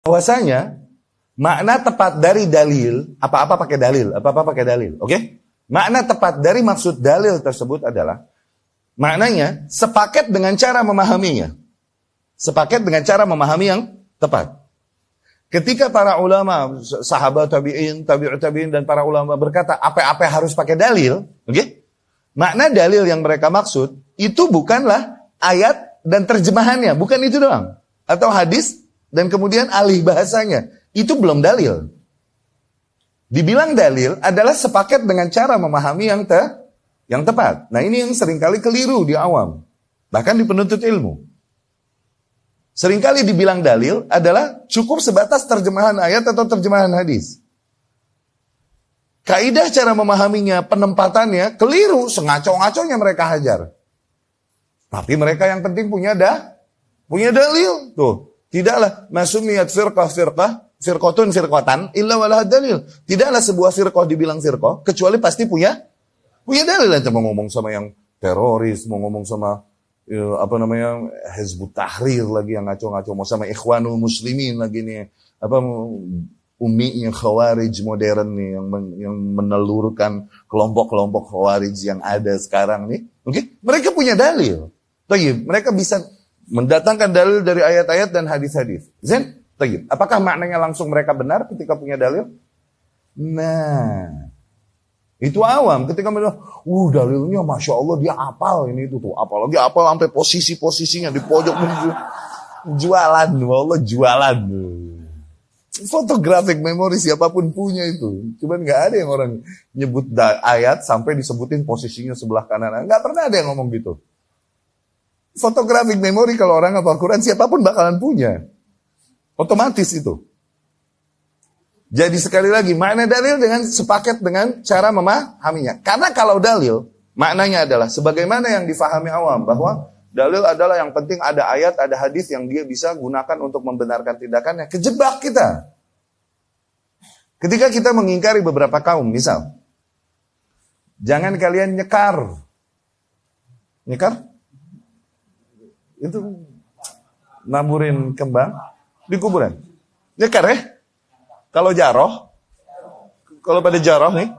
Bahwasanya makna tepat dari dalil, apa-apa pakai dalil, oke? Makna tepat dari maksud dalil tersebut adalah maknanya sepaket dengan cara memahaminya. Sepaket dengan cara memahami yang tepat. Ketika para ulama, sahabat tabi'in, tabi'ut tabi'in dan para ulama berkata apa-apa harus pakai dalil, oke? Makna dalil yang mereka maksud itu bukanlah ayat dan terjemahannya, bukan itu doang. Atau hadis dan kemudian alih bahasanya. Itu belum dalil. Dibilang dalil adalah sepaket dengan cara memahami yang tepat. Nah, ini yang seringkali keliru di awam. Bahkan di penuntut ilmu. Seringkali dibilang dalil adalah cukup sebatas terjemahan ayat atau terjemahan hadis. Kaidah cara memahaminya, penempatannya keliru, sengaco-ngaconya mereka hajar. Tapi mereka yang penting punya dalil. Tuh. Tidaklah masumiyat firqatun firqatan illa walaha dalil. Tidaklah sebuah firqah dibilang firqah kecuali pasti punya dalil. Nanti mau ngomong sama yang teroris, mau ngomong sama Hizbut Tahrir lagi yang ngaco-ngaco, mau sama Ikhwanul Muslimin lagi nih, yang Khawarij modern nih yang menelurkan kelompok-kelompok Khawarij yang ada sekarang nih. Oke, mereka punya dalil. Tayyib, mereka bisa mendatangkan dalil dari ayat-ayat dan hadis-hadis. Zain? Tayyib. Apakah maknanya langsung mereka benar ketika punya dalil? Nah, itu awam. Ketika mereka, dalilnya Masya Allah dia apal ini itu tuh. Apalagi apal sampai posisi-posisinya di pojok jualan. Allah jualan. Photographic memory siapapun punya itu. Cuman gak ada yang orang nyebut ayat sampai disebutin posisinya sebelah kanan. Gak pernah ada yang ngomong gitu. Photographic memory kalau orang hafal Quran siapapun bakalan punya. Otomatis itu. Jadi sekali lagi makna dalil dengan sepaket dengan cara memahaminya. Karena kalau dalil maknanya adalah sebagaimana yang difahami awam bahwa dalil adalah yang penting ada ayat, ada hadis yang dia bisa gunakan untuk membenarkan tindakannya. Kejebak kita. Ketika kita mengingkari beberapa kaum, misal jangan kalian nyekar. Nyekar? Itu naburin kembang di kuburan. Nyekar ya? Kalau jaroh, kalau pada jaroh nih,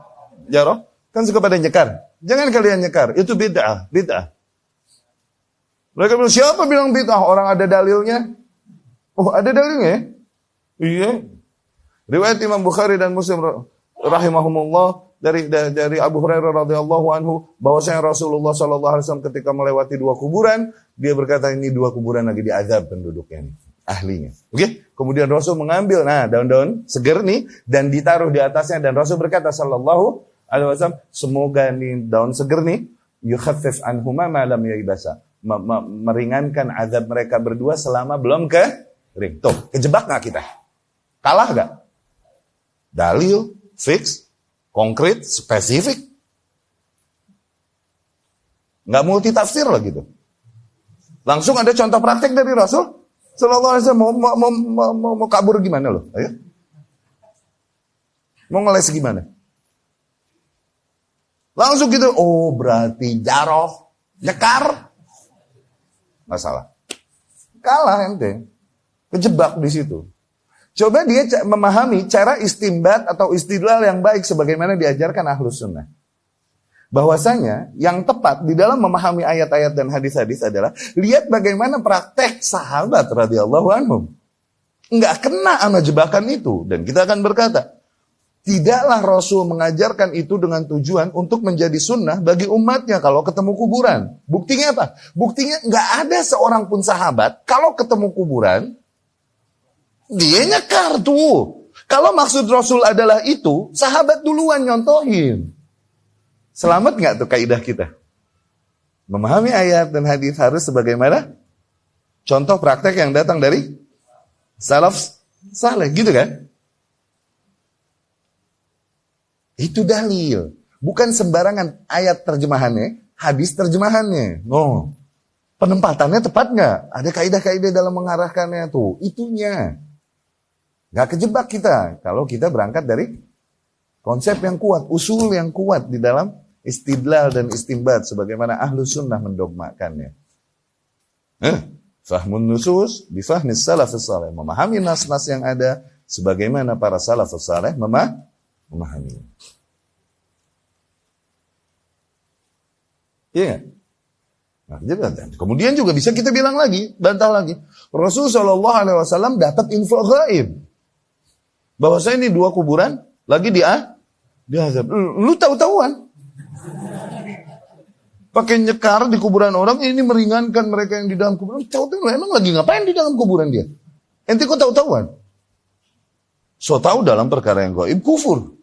jaroh kan suka pada nyekar. Jangan kalian nyekar, itu bid'ah. Mereka bilang, siapa bilang bid'ah? Orang ada dalilnya. Oh, ada dalilnya? Iya. Riwayat Imam Bukhari dan Muslim rahimahumullah dari Abu Hurairah radhiyallahu anhu bahwasanya Rasulullah sallallahu alaihi wasallam ketika melewati dua kuburan, dia berkata ini dua kuburan lagi diazab penduduknya nih, ahlinya. Oke? Kemudian Rasul mengambil daun-daun seger nih dan ditaruh di atasnya dan Rasul berkata sallallahu alaihi wasallam, semoga nih daun seger nih yukhaffif anhuma ma lam yaibasa. Meringankan azab mereka berdua selama belum kering. Tuh, kejebak enggak kita? Kalah enggak? Dalil fix, konkret, spesifik. Nggak multi tafsir lah gitu. Langsung ada contoh praktek dari Rasul sallallahu alaihi wasallam. Mau kabur gimana loh? Ayo. Mau ngeles gimana? Langsung gitu. Oh, berarti jaroh, nyekar. Masalah. Kalah ente. Kejebak di situ. Coba dia memahami cara istinbat atau istidlal yang baik sebagaimana diajarkan Ahlus Sunnah. Bahwasanya yang tepat di dalam memahami ayat-ayat dan hadis-hadis adalah lihat bagaimana praktek sahabat radhiyallahu anhum. Enggak kena sama jebakan itu. Dan kita akan berkata, tidaklah Rasul mengajarkan itu dengan tujuan untuk menjadi sunnah bagi umatnya kalau ketemu kuburan. Buktinya apa? Buktinya enggak ada seorang pun sahabat kalau ketemu kuburan dia nyekar tuh. Kalau maksud Rasul adalah itu, sahabat duluan nyontohin. Selamat nggak tuh kaidah kita? Memahami ayat dan hadis harus sebagaimana contoh praktek yang datang dari salaf saleh, gitu kan? Itu dalil. Bukan sembarangan ayat terjemahannya, hadis terjemahannya. No. Penempatannya tepat nggak? Ada kaidah-kaidah dalam mengarahkannya tuh. Itunya. Gak kejebak kita kalau kita berangkat dari konsep yang kuat, usul yang kuat di dalam istidlal dan istinbat sebagaimana Ahlus Sunnah mendogmakannya. Fahmun nusus bifahmis salafus saleh. Memahami nas-nas yang ada sebagaimana para salafus saleh memahami. Iya. Nah, kemudian juga bisa kita bilang lagi, bantah lagi. Rasulullah Shallallahu Alaihi Wasallam dapat info gaib. Bahwasanya ini 2 kuburan lagi diazab. Lu tahu-tahuan. Pakai nyekar di kuburan orang, ini meringankan mereka yang di dalam kuburan. Tahu-tahu emang lagi ngapain di dalam kuburan dia? Ente kok tahu-tahuan? So tahu dalam perkara yang gaib kufur.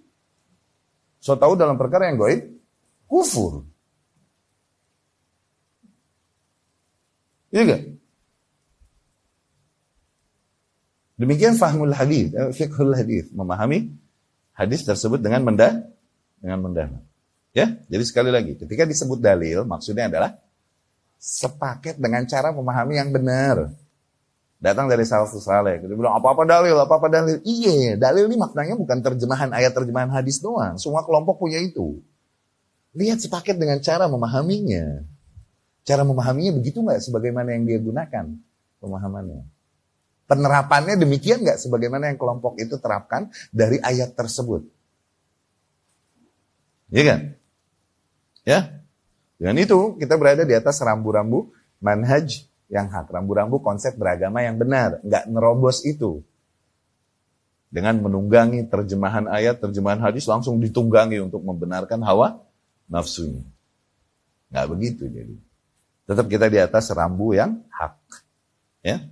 So tahu dalam perkara yang gaib kufur. Iya gak? Demikian fahmul hadis, fiqhul hadis, memahami hadis tersebut dengan mendalam. Ya, jadi sekali lagi, ketika disebut dalil, maksudnya adalah sepaket dengan cara memahami yang benar. Datang dari salafus saleh, dia bilang apa-apa dalil. Iya, dalil ini maknanya bukan terjemahan ayat, terjemahan hadis doang. Semua kelompok punya itu. Lihat sepaket dengan cara memahaminya. Cara memahaminya begitu nggak sebagaimana yang dia gunakan pemahamannya. Penerapannya demikian nggak sebagaimana yang kelompok itu terapkan dari ayat tersebut. Iya kan? Ya. Dengan itu kita berada di atas rambu-rambu manhaj yang hak. Rambu-rambu konsep beragama yang benar. Nggak nerobos itu. Dengan menunggangi terjemahan ayat, terjemahan hadis langsung ditunggangi untuk membenarkan hawa nafsunya. Nggak begitu jadi. Tetap kita di atas rambu yang hak. Ya.